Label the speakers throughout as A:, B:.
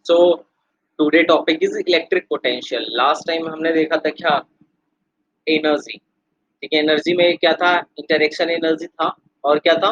A: So today topic is electric potential. Last time हमने देखा था क्या, एनर्जी। ठीक है, एनर्जी में क्या था, इंटरेक्शन एनर्जी था और क्या था,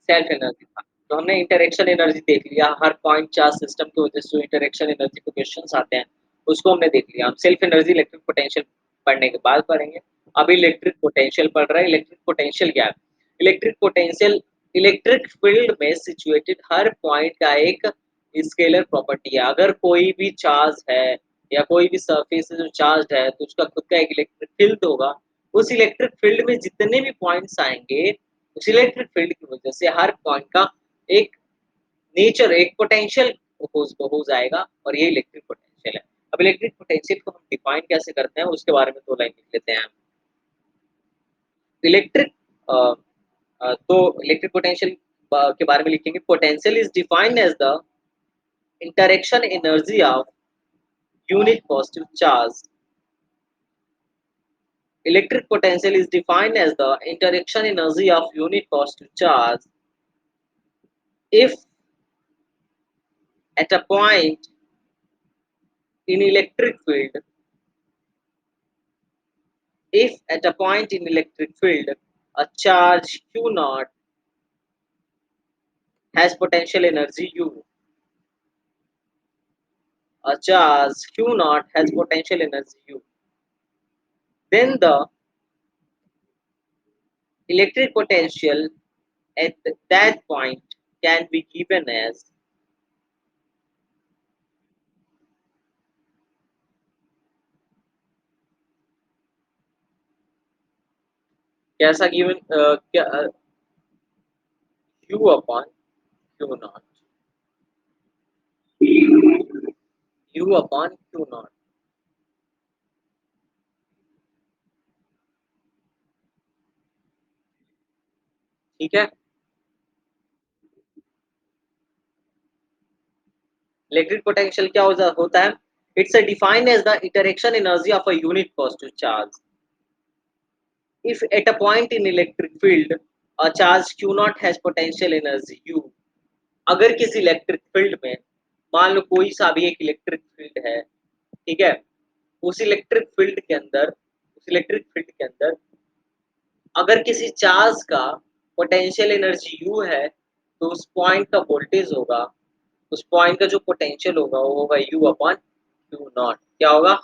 A: सेल्फ एनर्जी था। तो हमने इंटरेक्शन एनर्जी देख लिया, हर पॉइंट चार्ज सिस्टम की वजह से जो इंटरेक्शन एनर्जी के क्वेश्चंस आते हैं उसको हमने देख लिया। हम सेल्फ एनर्जी इलेक्ट्रिक पोटेंशियल पढ़ने के बाद पढ़ेंगे। अभी इलेक्ट्रिक पोटेंशियल पढ़ रहा है। इलेक्ट्रिक पोटेंशियल क्या है? इलेक्ट्रिक पोटेंशियल इलेक्ट्रिक फील्ड में सिचुएटेड हर पॉइंट का एक स्केलर प्रॉपर्टी है। अगर कोई भी चार्ज है या कोई भी सरफेस जो चार्ज है तो उसका खुद का एक इलेक्ट्रिक फील्ड होगा। उस इलेक्ट्रिक फील्ड में जितने भी पॉइंट्स आएंगे, उस इलेक्ट्रिक फील्ड की वजह से हर पॉइंट का एक नेचर, एक पोटेंशियल हो जाएगा और ये इलेक्ट्रिक पोटेंशियल है। अब इलेक्ट्रिक पोटेंशियल को हम डिफाइन कैसे करते हैं उसके बारे में दो लाइन लिख लेते हैं। इलेक्ट्रिक तो इलेक्ट्रिक पोटेंशियल के बारे में लिखेंगे, potential is defined as the interaction energy of unit positive charge. Electric potential is defined as the interaction energy of unit positive charge if at a point in electric field if at a point in electric field a charge q naught has potential energy u. A charge q naught has potential energy u, then the electric potential at that point can be given as कैसा given, क्या, u upon q naught, u upon q naught। ठीक है, electric potential क्या होता है? It's a defined as the interaction energy of a unit positive charge if at a point in electric field a charge q naught has potential energy u। अगर किसी electric field में मान लो कोई सा भी एक इलेक्ट्रिक फील्ड है, ठीक है, उस इलेक्ट्रिक फील्ड के अंदर अगर किसी चार्ज का पोटेंशियल एनर्जी u है तो उस पॉइंट का वोल्टेज होगा, उस पॉइंट का जो पोटेंशियल होगा वो होगा u अपॉन क्यू नॉट। क्या होगा?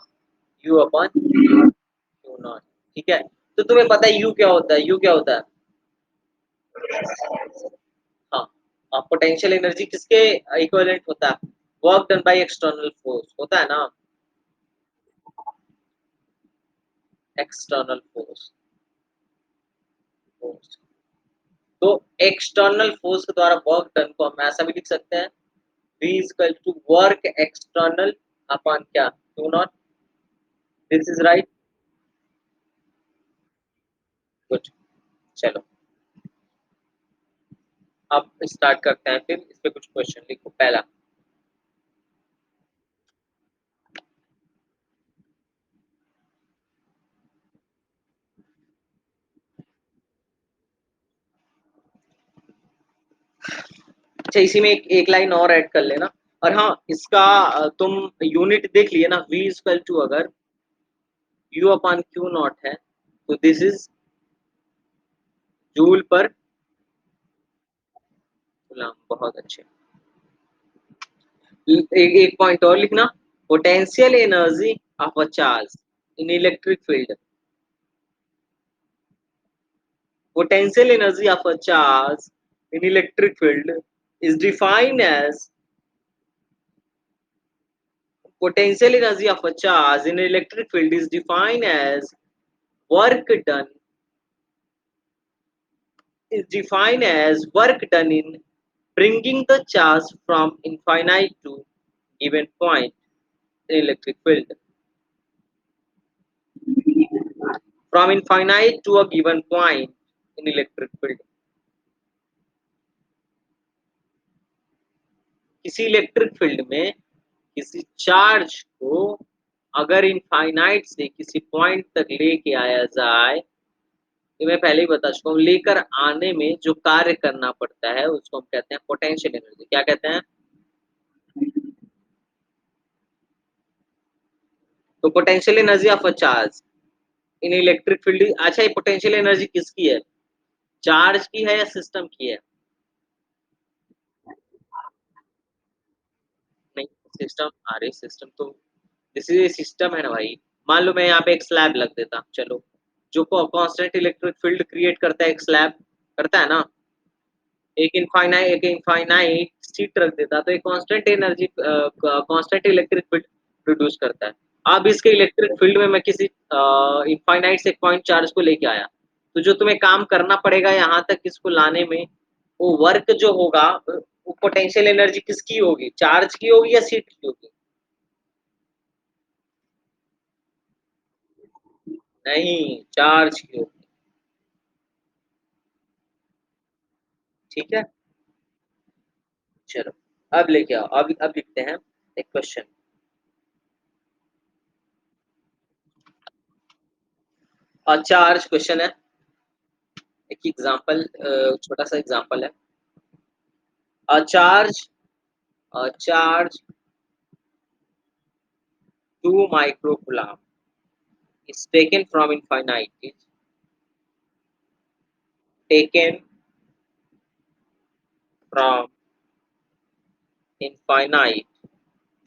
A: u upon Q not. ठीक है, तो तुम्हें पता है u क्या होता है? u क्या होता है? हाँ, पोटेंशियल एनर्जी किसके इक्विवेलेंट होता है? Work done by external force होता है ना, एक्सटर्नल फोर्स। तो एक्सटर्नल फोर्स के द्वारा वर्क डन को हम ऐसा भी लिख सकते हैं, V is equal to work external upon क्या, Q naught। This is right. Good, चलो अब स्टार्ट करते हैं। फिर इस पे कुछ क्वेश्चन लिखो। पहला, अच्छा इसी में एक लाइन और ऐड कर लेना। और हाँ, इसका तुम यूनिट देख लिए ना, V is equal to अगर U upon Q naught है तो दिस इज जूल पर कूलम। बहुत अच्छे। एक पॉइंट और लिखना, potential energy of a charge in electric field. Potential energy of a charge in electric field is defined as potential energy of a charge in electric field is defined as work done work done in bringing the charge from infinite to given point in electric field, from infinite to a given point in electric field। किसी electric field में किसी charge को अगर infinite से किसी point तक लेके आया जाए, ये मैं पहले ही बता चुका हूँ, लेकर आने में जो कार्य करना पड़ता है उसको हम कहते हैं पोटेंशियल एनर्जी। क्या कहते हैं? तो potential energy of a charge in electric field, अच्छा ये पोटेंशियल एनर्जी किसकी है? चार्ज की है या सिस्टम की है? नहीं, सिस्टम, अरे सिस्टम तो, जैसे सिस्टम है ना भाई, मान लो मैं यहाँ पे एक स्लैब लग देता, चलो, जो कांस्टेंट इलेक्ट्रिक फील्ड क्रिएट करता है एक स्लैब, करता है ना, एक इनफाइनाइट शीट रख देता तो एक constant energy, constant electric field produce करता है। अब इसके इलेक्ट्रिक फील्ड में मैं किसी इनफाइनाइट से एक पॉइंट चार्ज को लेके आया, तो जो तुम्हें काम करना पड़ेगा यहाँ तक इसको लाने में, वो वर्क जो होगा, वो पोटेंशियल एनर्जी किसकी होगी, चार्ज की होगी या शीट की होगी? नहीं, चार्ज की होगी। ठीक है, चलो, अब लेके आओ, अब लिखते हैं एक क्वेश्चन। चार्ज क्वेश्चन है, एक एग्जांपल, छोटा सा एग्जांपल है। A charge 2 microcoulomb is taken from infinite, is taken from infinite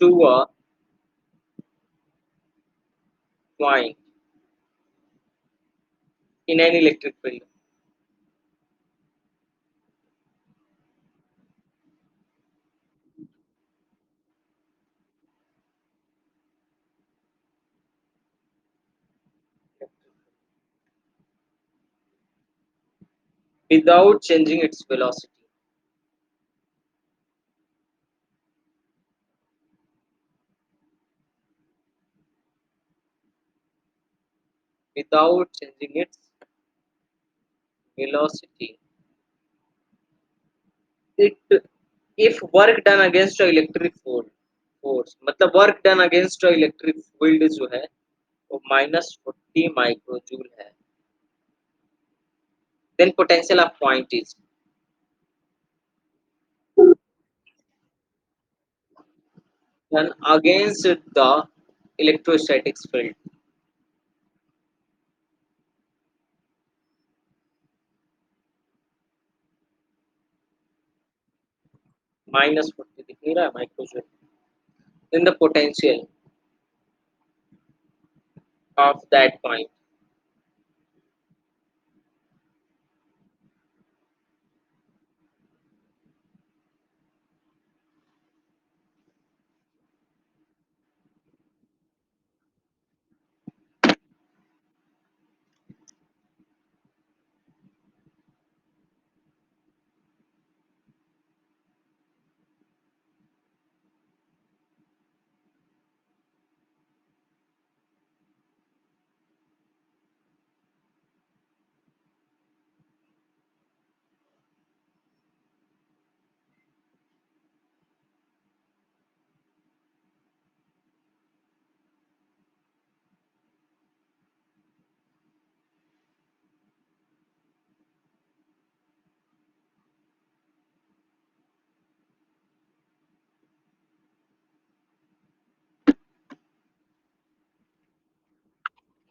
A: to a point in an electric field without changing its velocity. Without changing its velocity. It, if work done against a electric force, मतलब work done against electric field जो है वो -40 माइक्रोजूल है, then potential of point is done against the electrostatics field, -40 दिख नहीं रहा है माइक्रोजूल, then the potential of that point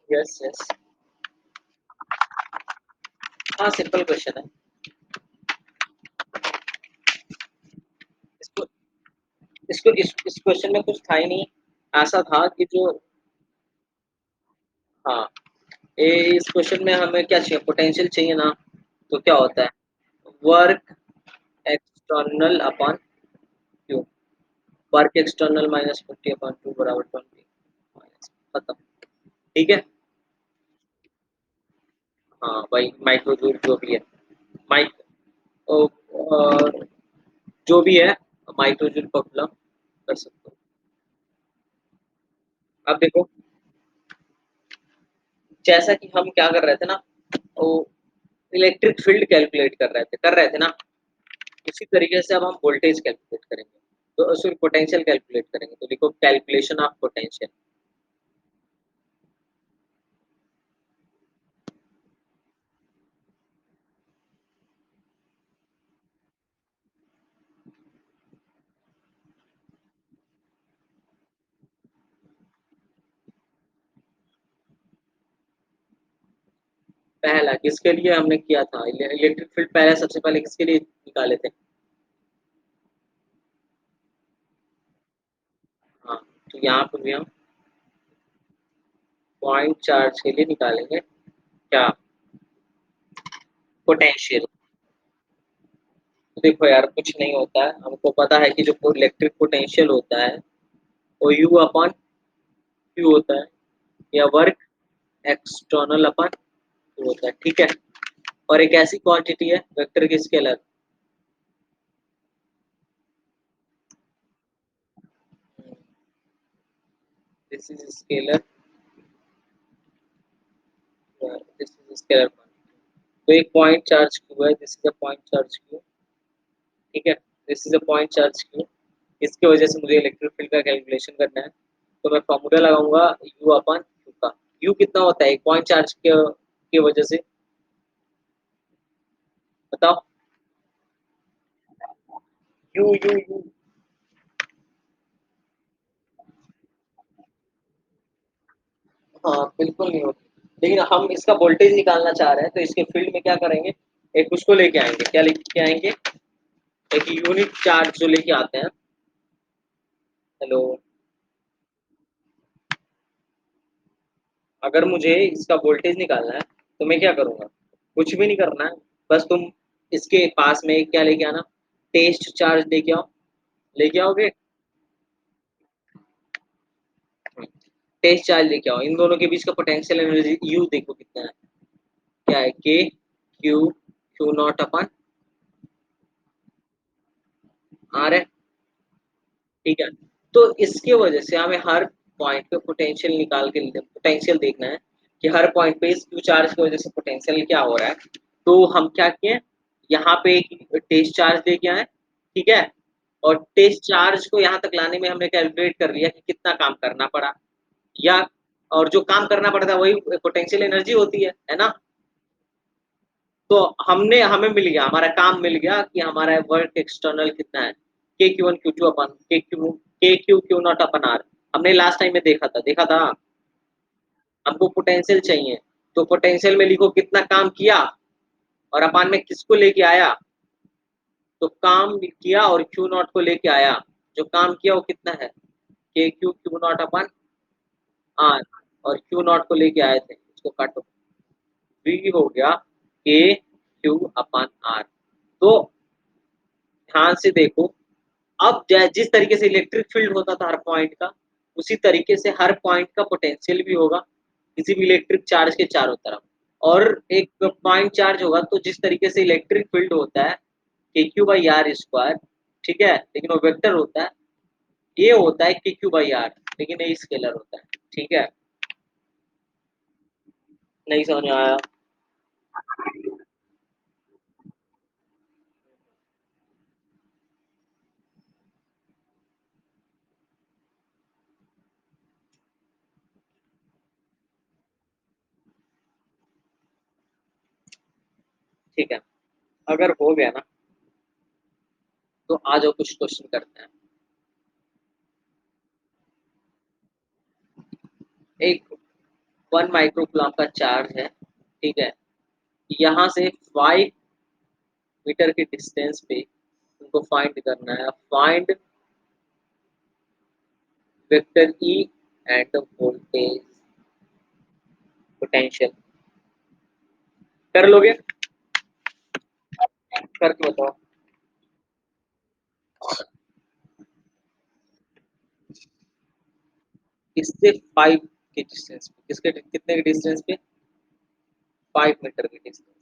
A: yes yes, हाँ सिंपल क्वेश्चन है। इसको इस क्वेश्चन में कुछ था ही नहीं, ऐसा था कि जो, हाँ, इस क्वेश्चन में हमें क्या चाहिए, पोटेंशियल चाहिए ना, तो क्या होता है, work external upon Q, work external -40/2 बराबर 20, खत्म। ठीक है, हाँ भाई, माइक्रोजूल जो भी है, माइक और जो भी है, माइक्रोजूल पॉपुलर कर सकते हो। अब देखो, जैसा कि हम क्या कर रहे थे ना, वो इलेक्ट्रिक फील्ड कैलकुलेट कर रहे थे ना, उसी तरीके से अब हम वोल्टेज कैलकुलेट करेंगे, तो सॉरी पोटेंशियल कैलकुलेट करेंगे, तो देखो कैलकुलेशन ऑफ पोटेंशियल। पहला किसके लिए हमने किया था इलेक्ट्रिक फील्ड, पहले सबसे पहले किसके लिए निकाले थे? हाँ, तो यहाँ पर भी हम पॉइंट चार्ज के लिए निकालेंगे क्या? पोटेंशियल। तो देखो यार, कुछ नहीं होता है, हमको पता है कि जो इलेक्ट्रिक पोटेंशियल होता है वो यू अपॉन क्यू होता है, या वर्क एक्सटर्नल अपॉन क्यू होता है, ठीक है। और एक ऐसी क्वांटिटी है वेक्टर की scalar, this is scalar, this is scalar. तो एक पॉइंट चार्ज क्यू है, this is a point charge Q, ठीक है। This is a point charge Q, इसकी वजह से मुझे इलेक्ट्रिक फील्ड का कैलकुलेशन करना है। तो मैं फॉर्मूला लगाऊंगा यू अपन क्यू का। यू कितना होता है एक पॉइंट चार्ज के वजह से, बताओ? You you you. हाँ बिल्कुल नहीं होती, लेकिन हम इसका वोल्टेज निकालना चाह रहे हैं, तो इसके फील्ड में क्या करेंगे, एक उसको लेके आएंगे, क्या लेके आएंगे, एक यूनिट चार्ज जो लेके आते हैं। हेलो। अगर मुझे इसका वोल्टेज निकालना है तो मैं क्या करूंगा, कुछ भी नहीं करना है, बस तुम इसके पास में क्या लेके आना, टेस्ट चार्ज लेके आओ, लेके आओगे। टेस्ट चार्ज लेके आओ, इन दोनों के बीच का पोटेंशियल एनर्जी यू देखो कितना है, क्या है, K Q Q naught upon R है, ठीक है। तो इसके वजह से हमें हर पॉइंट पे पोटेंशियल निकाल के, पोटेंशियल देखना है कि हर पॉइंट पे इस क्यू चार्ज की वजह से पोटेंशियल क्या हो रहा है। तो हम क्या किए, यहाँ पे एक टेस्ट चार्ज लेके आए, ठीक है। और टेस्ट चार्ज को यहाँ तक लाने में हमने कैलकुलेट कर लिया कि कितना काम करना पड़ा, या और जो काम करना पड़ता है वही पोटेंशियल एनर्जी होती है ना। तो हमने हमें मिल गया, हमारा काम मिल गया कि हमारा वर्क एक्सटर्नल कितना है, K Q one Q two upon K Q Q naught upon R. हमने लास्ट टाइम में देखा था हमको पोटेंशियल चाहिए, तो पोटेंशियल में लिखो कितना काम किया और अपन में किसको लेके आया, तो काम किया और क्यू नॉट को लेके आया, जो काम किया वो कितना है, K Q Q naught upon R, और क्यू नॉट को लेके आए थे, इसको काटो, वी हो गया के क्यू अपन आर। तो ध्यान से देखो, अब जिस तरीके से इलेक्ट्रिक फील्ड होता था हर पॉइंट का, उसी तरीके से हर पॉइंट का पोटेंशियल भी होगा किसी भी इलेक्ट्रिक चार्ज के चारों तरफ। और एक पॉइंट चार्ज होगा तो जिस तरीके से इलेक्ट्रिक फील्ड होता है K Q by R square, ठीक है, लेकिन वो वेक्टर होता है, ये होता है के क्यू बाई आर, लेकिन ये स्केलर होता है, ठीक है। नहीं समझ में आया? ठीक है, अगर हो गया ना, तो आ जाओ कुछ क्वेश्चन करते हैं। एक 1 माइक्रो का चार्ज है, ठीक है, यहाँ से 5 मीटर के डिस्टेंस पे उनको फाइंड करना है, find vector E end voltage potential. कर लोगे? करके बताओ। किससे? 5 के डिस्टेंस पे, किसके कितने के डिस्टेंस पे? 5 मीटर के डिस्टेंस।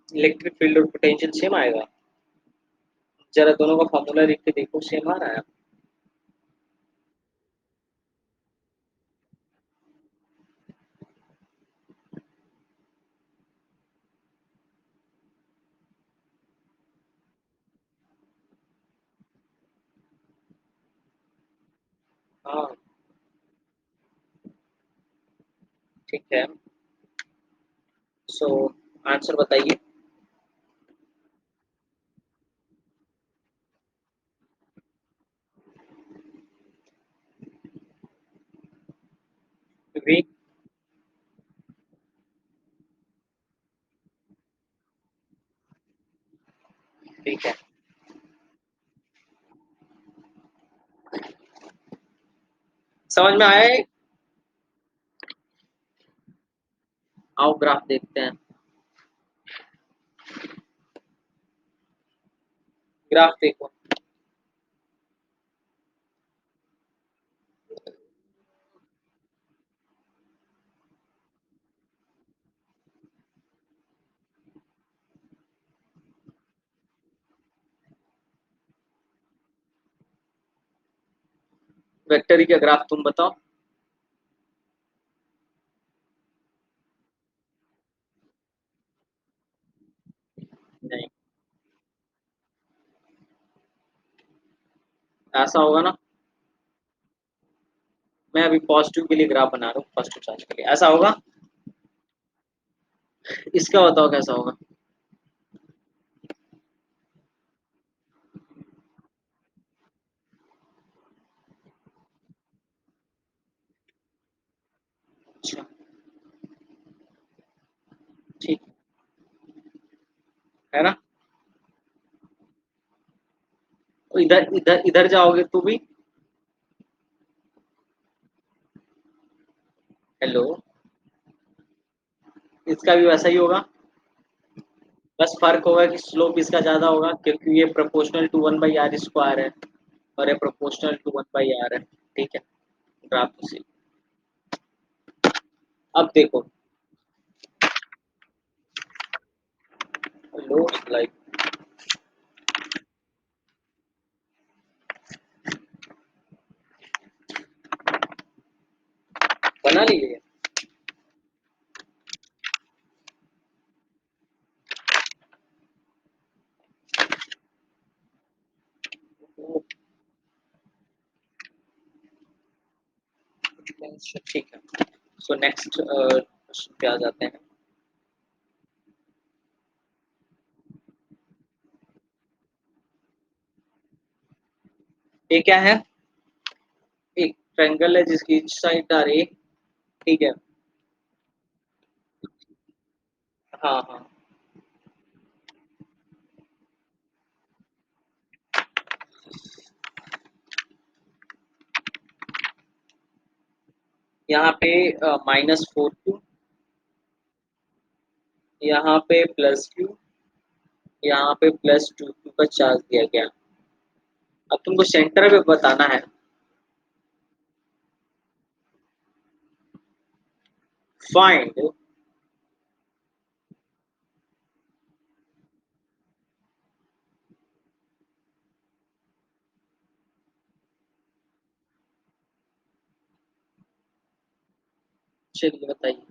A: इलेक्ट्रिक फील्ड और पोटेंशियल सेम आएगा। जरा दोनों का फॉर्मूला लिख के देखो, सेम आ रहा है? हाँ, ठीक है। सो आंसर बताइए। वी। ठीक है। समझ में आया है? आओ ग्राफ देखते हैं। ग्राफ देखो। वेक्टर का ग्राफ तुम बताओ। नहीं, ऐसा होगा ना। मैं अभी पॉजिटिव के लिए ग्राफ बना रहा हूँ, पॉजिटिव चार्ज के लिए, ऐसा होगा। इसका बताओ कैसा होगा। अच्छा। ठीक है ना। तो इधर इधर इधर जाओगे तो भी। हेलो। इसका भी वैसा ही होगा। बस फर्क होगा कि स्लोप इसका ज्यादा होगा, क्योंकि ये proportional to one by R square है, और ये proportional to one by R है। ठीक है। ग्राफ उसी। अब देखो। लो लाइक। बना लीजिए। ठीक है। सो नेक्स्ट क्वेश्चन पे आ जाते हैं। ये क्या है? एक ट्रायंगल है जिसकी साइड आर ए। ठीक है। हाँ हाँ। यहाँ पे -4 क्यू, यहाँ पे +Q, यहाँ पे +2Q का चार्ज दिया गया। अब तुमको सेंटर पे बताना है। फाइंड। चलिए बताइए।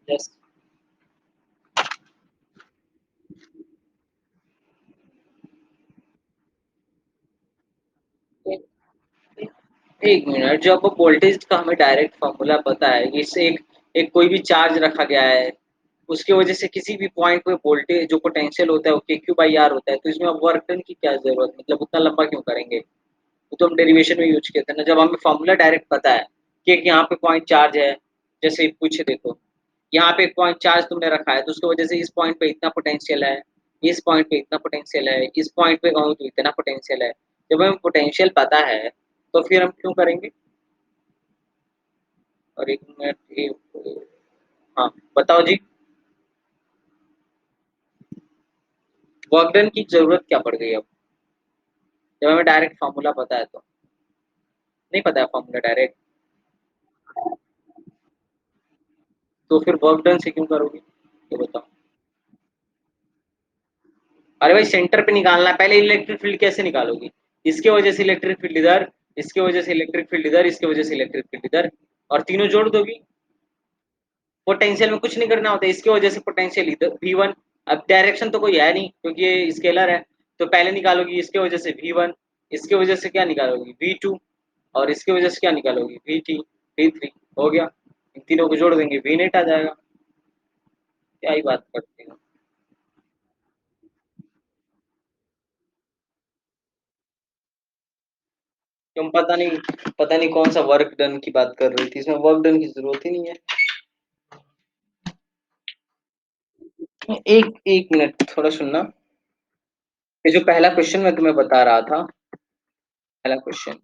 A: यस। एक मिनट, जब वोल्टेज का हमें डायरेक्ट फॉर्मूला पता है, इससे एक एक कोई भी चार्ज रखा गया है, उसकी वजह से किसी भी पॉइंट पे वोल्टेज जो पोटेंशियल होता है वो के क्यू बाई आर होता है, तो इसमें अब वर्क डन की क्या जरूरत, मतलब उतना लंबा क्यों करेंगे? वो तो हम डेरिवेशन में यूज किए थे ना, जब हमें फॉर्मूला डायरेक्ट पता है कि एक यहाँ पे पॉइंट चार्ज है। जैसे पूछे देखो, यहाँ पे एक पॉइंट चार्ज तुमने रखा है, तो उसकी वजह से इस पॉइंट पे इतना पोटेंशियल है, इस पॉइंट पे इतना पोटेंशियल है, इस पॉइंट पे कहूँ तो इतना पोटेंशियल है। जब हमें पोटेंशियल पता है तो फिर हम क्यों करेंगे? और एक मिनट हाँ, बताओ जी। वर्क डन की ज़रूरत क्या पड़ गई अब? जब हमें डायरेक्ट फ़ॉर्मूला पता है तो। नहीं पता है फ़ॉर्मूला डायरेक्ट, तो फिर वर्क डन से क्यों करोगे? ये बताओ? अरे भाई सेंटर पे निकालना है, पहले इलेक्ट्रिक फील्ड कैसे निकालोगी? इसके वजह से इलेक्ट्रिक फील्ड इधर, इसके वजह से इलेक्ट्रिक फील्ड इधर, इसके वजह से इलेक्ट्रिक फील्ड इधर, और तीनों जोड़ दोगी। पोटेंशियल में कुछ नहीं करना होता, इसकी वजह से पोटेंशियल इधर V1। अब डायरेक्शन तो कोई है नहीं क्योंकि ये स्केलर है, तो पहले निकालोगी इसके वजह से V1, इसके वजह से क्या निकालोगी V2, और इसकी वजह से क्या निकालोगी VT, V3। हो गया, इन तीनों को जोड़ देंगे V नेट आ जाएगा। क्या ही बात करते हो। तुम पता नहीं कौन सा वर्क डन की बात कर रही थी, इसमें वर्क डन की जरूरत ही नहीं है। एक एक मिनट थोड़ा सुनना। ये जो पहला क्वेश्चन मैं तुम्हें बता रहा था, पहला क्वेश्चन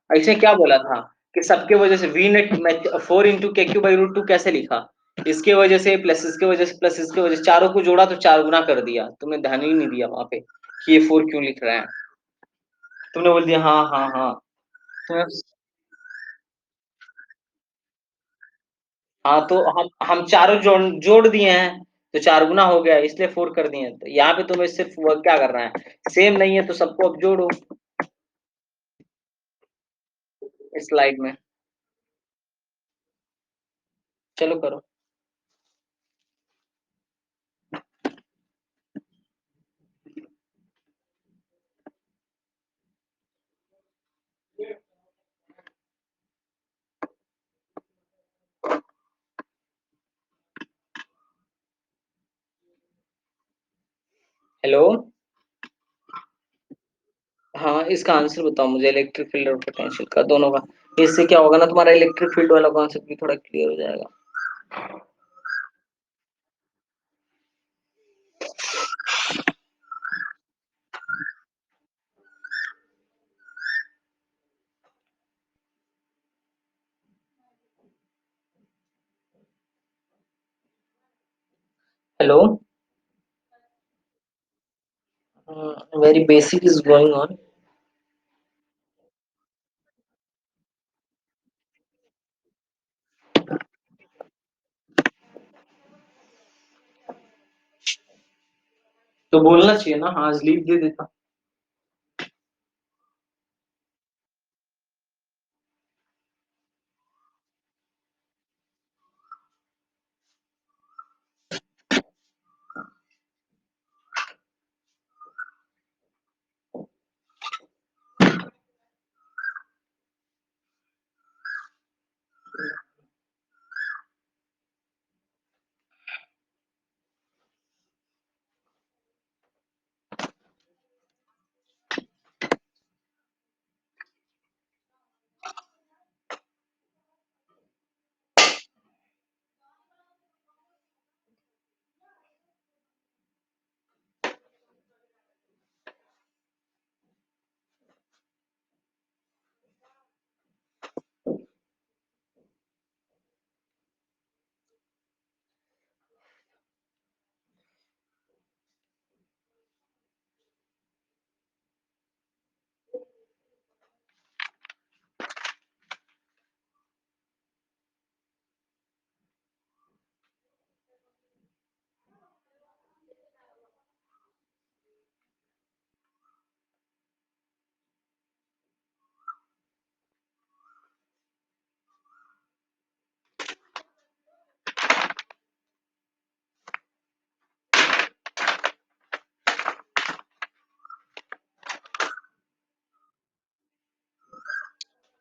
A: इसने क्या बोला था कि सबके वजह से वी नेट में 4 × KQ/√2 कैसे लिखा? इसके वजह से प्लस इसके वजह से प्लस इसके वजह से, चारों को जोड़ा तो 4 गुना कर दिया। तुमने ध्यान ही नहीं दिया वहां पे कि ये 4 क्यों लिख रहे हैं। तुमने बोल दिया हाँ हाँ हाँ। तुम्हें हाँ, तो हम चारों जोड़ दिए हैं, तो 4 गुना हो गया, इसलिए 4 कर दिए हैं। तो यहाँ पे तुम्हें सिर्फ वो क्या करना है, सेम नहीं है तो सबको अब जोड़ो इस स्लाइड में। चलो करो। हेलो। हाँ, इसका आंसर बताओ मुझे, इलेक्ट्रिक फील्ड और पोटेंशियल का दोनों का। इससे क्या होगा ना, तुम्हारा इलेक्ट्रिक फील्ड वाला कॉन्सेप्ट भी थोड़ा क्लियर हो जाएगा। Hello. Very basic is going on. तो बोलना चाहिए ना, हाँ लीव दे देता।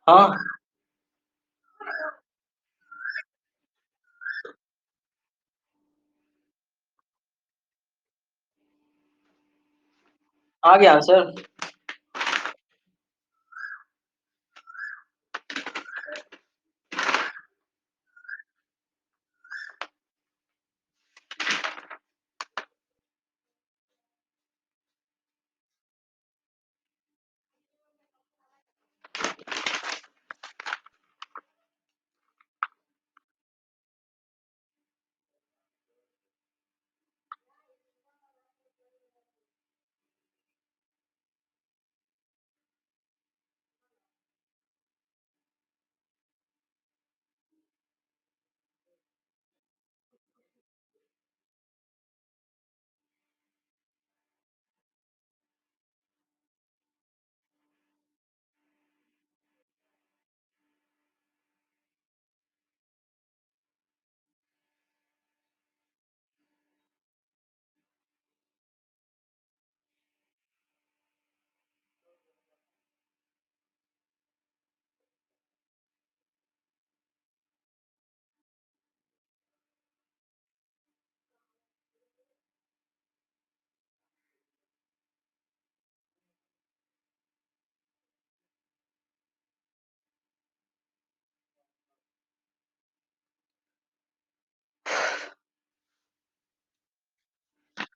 A: हाँ, आ गया आंसर।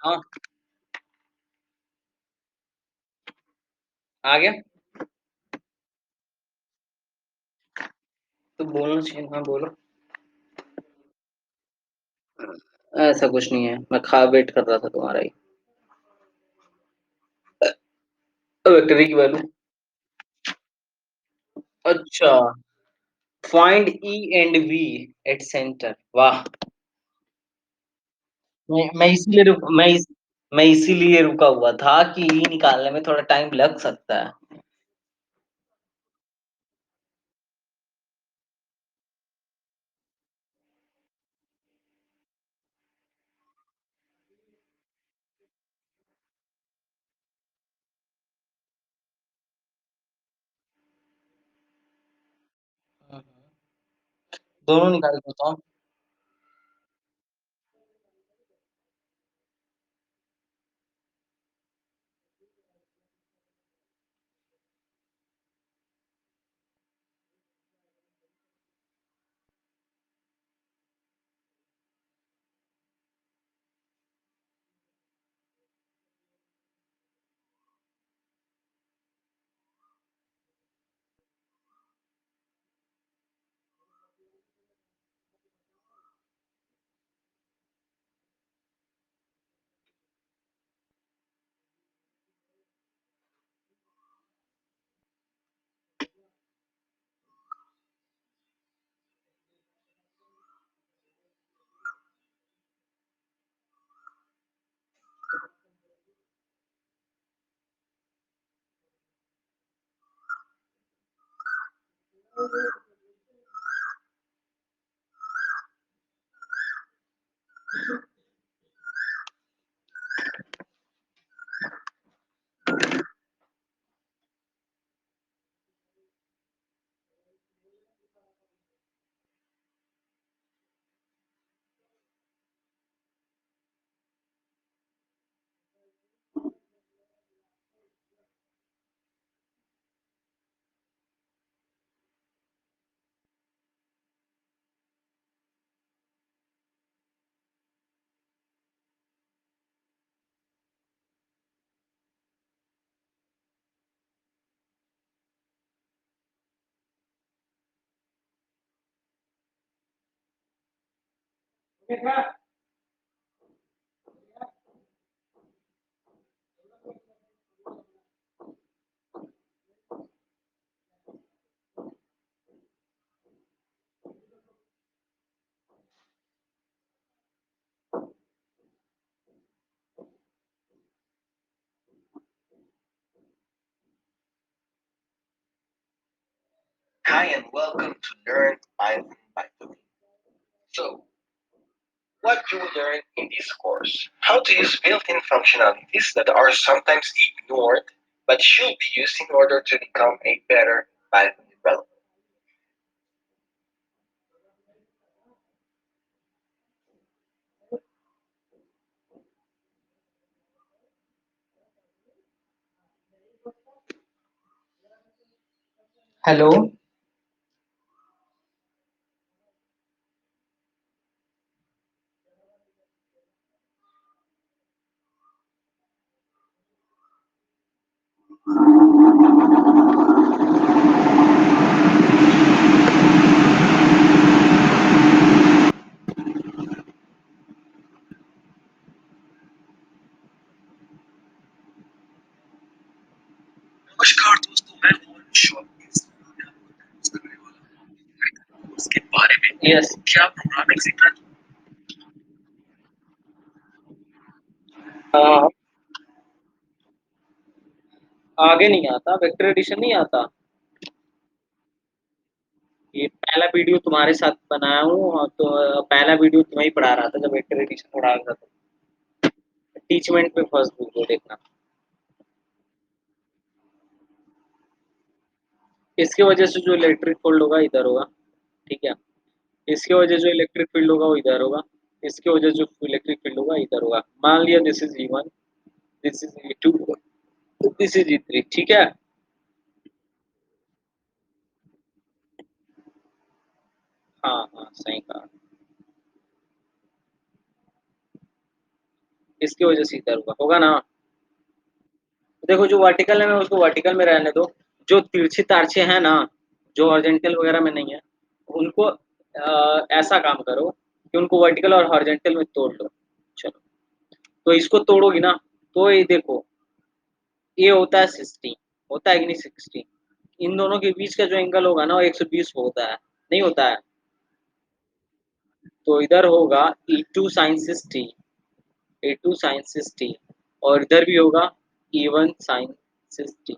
A: हाँ, आ गया? तो बोलना चाहिए, हाँ बोलो। ऐसा कुछ नहीं है, मैं खा वेट कर रहा था तुम्हारा ही। वेक्टर की वैल्यू। अच्छा, find E and V at centre, वाह। मैं इसीलिए मैं इसीलिए रुका हुआ था कि ई निकालने में थोड़ा टाइम लग सकता है। दोनों निकाल के बताओ।
B: Hi and welcome to Learn Python by Tumi. So, what you will learn in this course? How to use built-in functionalities that are sometimes ignored but should be used in order to become a better Python developer.
A: Hello.
B: नमस्कार दोस्तों, मैं Mohan shop करने वाला हूँ उसके बारे में।
A: Yes.
B: क्या प्रोग्रामिंग सीखना?
A: हाँ, आगे नहीं आता, वेक्टर एडिशन नहीं आता। ये पहला वीडियो तुम्हारे साथ बनाया हूँ, और तो पहला वीडियो तुम्हें ही पढ़ा रहा था जब वेक्टर एडिशन पढ़ा रहा था। टीचमेंट में फर्स्ट वीडियो देखना। इसकी वजह से जो इलेक्ट्रिक फील्ड होगा इधर होगा, ठीक है। इसकी वजह जो इलेक्ट्रिक फील्ड होगा वो इधर होगा। इसकी वजह जो इलेक्ट्रिक फील्ड होगा इधर होगा। मान लिया this is E1, this is E2, this is E3, ठीक है। हाँ हाँ, सही कहा। किसकी वजह से इधर हुआ होगा ना। देखो जो वर्टिकल है मैं उसको वर्टिकल में रहने दो, जो तिरछे तारछे हैं ना, जो हॉरिजॉन्टल वगैरह में नहीं है, उनको ऐसा काम करो कि उनको वर्टिकल और हॉरिजॉन्टल में तोड़ लो। चलो, तो इसको तोड़ोगी ना, तो ये देखो, ये होता है 60, होता है कि नहीं 60, इन दोनों के बीच का जो एंगल होगा ना वो 120 होता है, नहीं होता है। तो इधर होगा E2 sin 60, E2 sin 60, और इधर भी होगा E1 sin 60।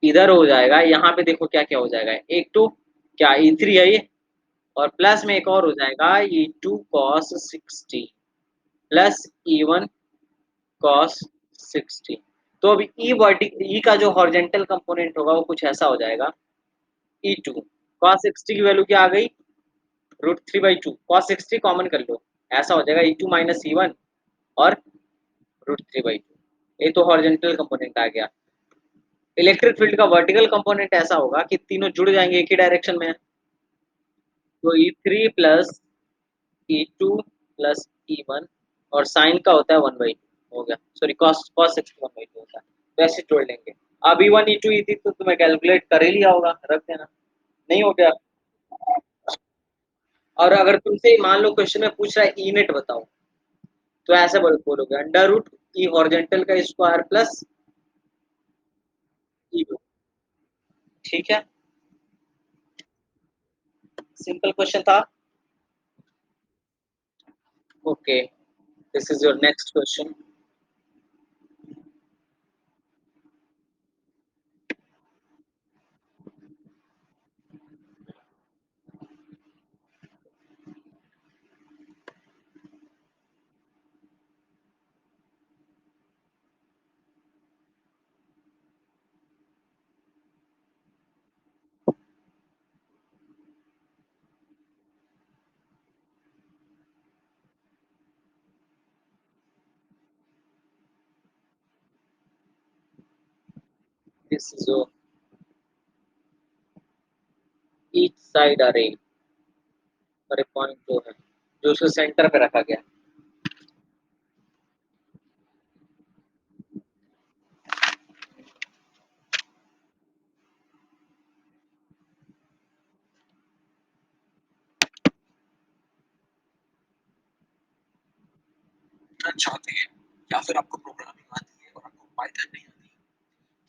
A: इधर हो जाएगा, यहाँ पे देखो क्या क्या हो जाएगा, एक तो क्या E3 है ये, और प्लस में एक और हो जाएगा E2 cos 60 plus E1 cos 60। तो अब ई का जो हॉरिजेंटल कंपोनेंट होगा वो कुछ ऐसा हो जाएगा, E2 cos 60 की वैल्यू क्या आ गई, √3/2, cos 60 कॉमन कर लो, ऐसा हो जाएगा E2 माइनस E1 और √3/2। ये तो हॉरिजेंटल कंपोनेंट आ गया। इलेक्ट्रिक फील्ड का वर्टिकल कंपोनेंट ऐसा होगा कि तीनों जुड़ जाएंगे एक ही डायरेक्शन में, तो E3 plus E2 plus E1, और साइन का होता है 1/2 हो गया, सॉरी cos cos 60 1/2 होता है, तो ऐसे जोड़ लेंगे। अब E1 E2 E3 तो तुम्हें कैलकुलेट कर ही लिया होगा, रख देना, नहीं हो गया। और अगर तुमसे मान लो क्वेश्चन में पूछ रहा है ई नेट बताओ, तो ऐसे बोलोगे √E हॉरिजेंटल का स्क्वायर प्लस E2। ठीक है, सिंपल क्वेश्चन था। Okay, this is your next question. This is your each side अरे, अरे पॉइंट जो है, जो उसके सेंटर पे रखा गया।
B: चाहते हैं या फिर आपको प्रोग्रामिंग आती है और आपको पाइथन नहीं आती,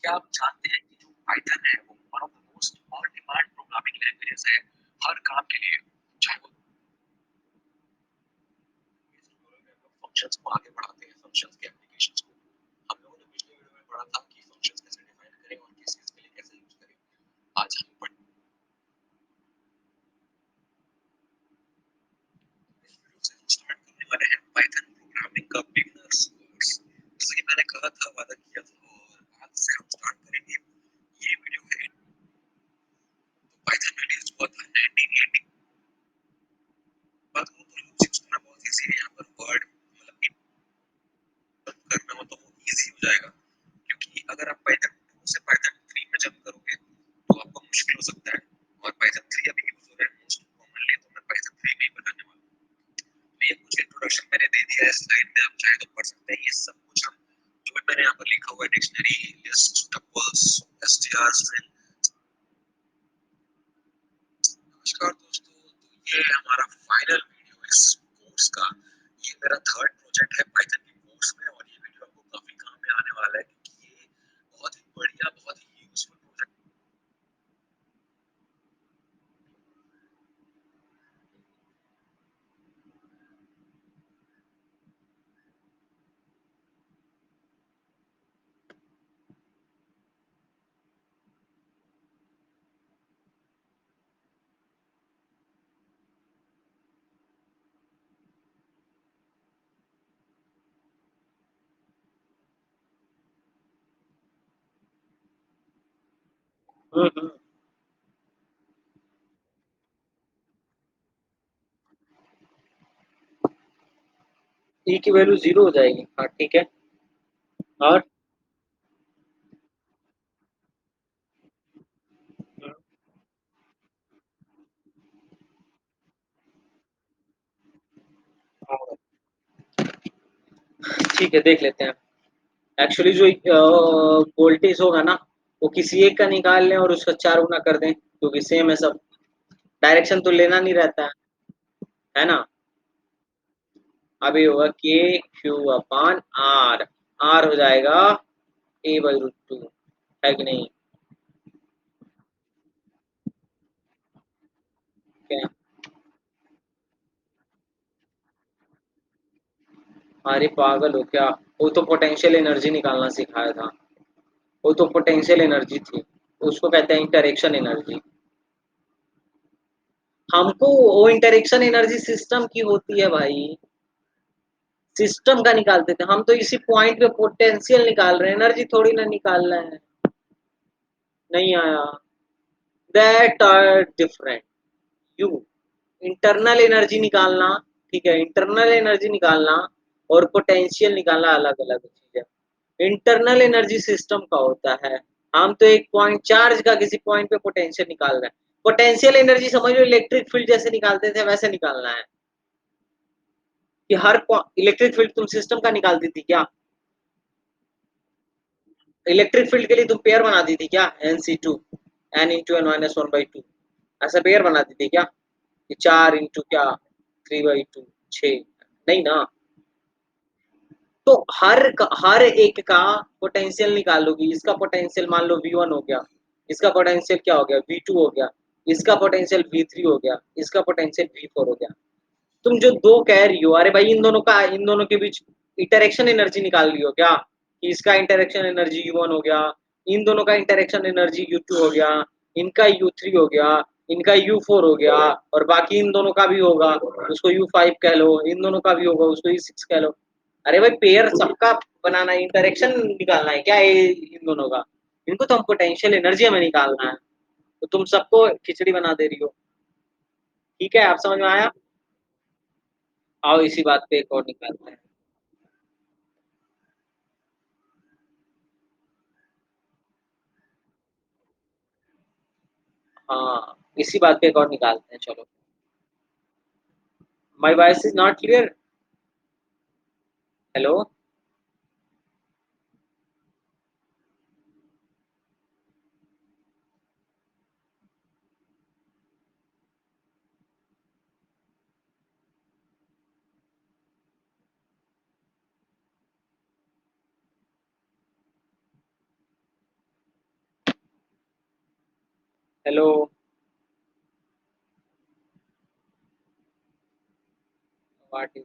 B: क्या आप जानते हैं कि जो पाइथन है वो one of the most on demand programming languages है हर काम के लिए, चाहे वो फंक्शंस को आगे बढ़ाते हैं, फंक्शंस के एप्लीकेशंस को। हम लोगों ने पिछले वीडियो में पढ़ा था कि फंक्शंस कैसे डिफाइन करें और किस चीज के लिए कैसे यूज करें। आज हम इस वीडियो से हम स्टार्ट करने वाले हैं पाइथन प्रोग्रामिंग का बिगिनर्स कोर्स। जैसे कि मैंने कहा था, वादा किया था, और आज से हम स्टार्ट करेंगे। ये वीडियो है, पाइथन रिलीज हुआ था 1980। बात करूं तो यूज करना बहुत इजी है। यहाँ पर वर्ड मतलब करना हो तो वो इजी हो जाएगा, क्योंकि अगर आप पाइथन 2 से पाइथन 3 में जंप करोगे तो आपको मुश्किल हो सकता है। और पाइथन 3 अभी यूज हो रहा है मोस्ट कॉमनली, तो मैं पाइथन 3 में ही बताने वाला हूँ। तो ये कुछ इंट्रोडक्शन मैंने दे दिया है स्लाइड में, आप चाहे तो पढ़ सकते हैं। ये सब कुछ हम जो भी मैंने यहाँ पर लिखा हुआ है, dictionary, list, tuples, STR, string. नमस्कार दोस्तों, तो ये हमारा फाइनल वीडियो इस कोर्स का। ये मेरा थर्ड प्रोजेक्ट है पाइथन के कोर्स में, और ये वीडियो आपको काफी काम में आने वाला है, क्योंकि ये बहुत ही बढ़िया, बहुत ही यूजफुल प्रोजेक्ट।
A: हम्म। ई की वैल्यू 0 हो जाएगी, हाँ ठीक है। और ठीक है, देख लेते हैं। एक्चुअली जो वोल्टेज होगा ना, वो किसी एक का निकाल लें और उसका 4 गुना कर दें, क्योंकि सेम है सब। डायरेक्शन तो लेना नहीं रहता है ना? अभी होगा के क्यू अपान आर, आर हो जाएगा ए बाई रूट टू, है कि नहीं? क्या? अरे पागल हो क्या? वो तो पोटेंशियल एनर्जी निकालना सिखाया था। वो तो पोटेंशियल एनर्जी थी, उसको कहते हैं इंटरेक्शन एनर्जी। हमको वो इंटरेक्शन एनर्जी सिस्टम की होती है भाई, सिस्टम का निकालते थे हम, तो इसी पॉइंट पे पोटेंशियल निकाल रहे हैं, एनर्जी थोड़ी ना निकाल रहे हैं। नहीं आया। That are different. You internal energy निकालना, ठीक है, इंटरनल एनर्जी निकालना और पोटेंशियल निकालना अलग अलग चीज है। इंटरनल एनर्जी सिस्टम का होता है, हम तो एक पॉइंट चार्ज का किसी पॉइंट पे पोटेंशियल निकाल रहे हैं। पोटेंशियल एनर्जी समझ लो इलेक्ट्रिक फील्ड जैसे निकालते थे वैसे निकालना है, कि हर इलेक्ट्रिक फील्ड तुम सिस्टम का निकालती थी क्या? इलेक्ट्रिक फील्ड के लिए तुम पेयर बनाती थी क्या? N C two, N into N minus one by two, ऐसा पेयर बनाती थी क्या? कि 4 इंटू क्या, 3/2, 6? नहीं ना। तो हर एक का पोटेंशियल निकालोगी, इसका पोटेंशियल मान लो V1 हो गया, इसका पोटेंशियल क्या हो गया, V2 हो गया, इसका पोटेंशियल V3 हो गया, इसका पोटेंशियल V4 हो गया। तुम जो दो कह रही हो, अरे भाई इन दोनों के बीच इंटरेक्शन एनर्जी निकाल रही हो क्या? कि इसका इंटरेक्शन एनर्जी U1 हो गया, इन दोनों का इंटरेक्शन एनर्जी U2 हो गया, इनका U3 हो गया, इनका U4 हो गया, और बाकी इन दोनों का भी होगा, उसको U5 कह लो, इन दोनों का भी होगा, उसको U6 कह लो। अरे भाई पेयर सबका बनाना है, इंटरेक्शन निकालना है क्या इन दोनों का? इनको तो हम पोटेंशियल एनर्जी हमें निकालना है, तो तुम सबको खिचड़ी बना दे रही हो। ठीक है, आप समझ में आया? आओ इसी बात पे एक और निकालते हैं। हाँ, इसी बात पे एक और निकालते हैं, चलो। My voice is not clear? Hello? Hello? What is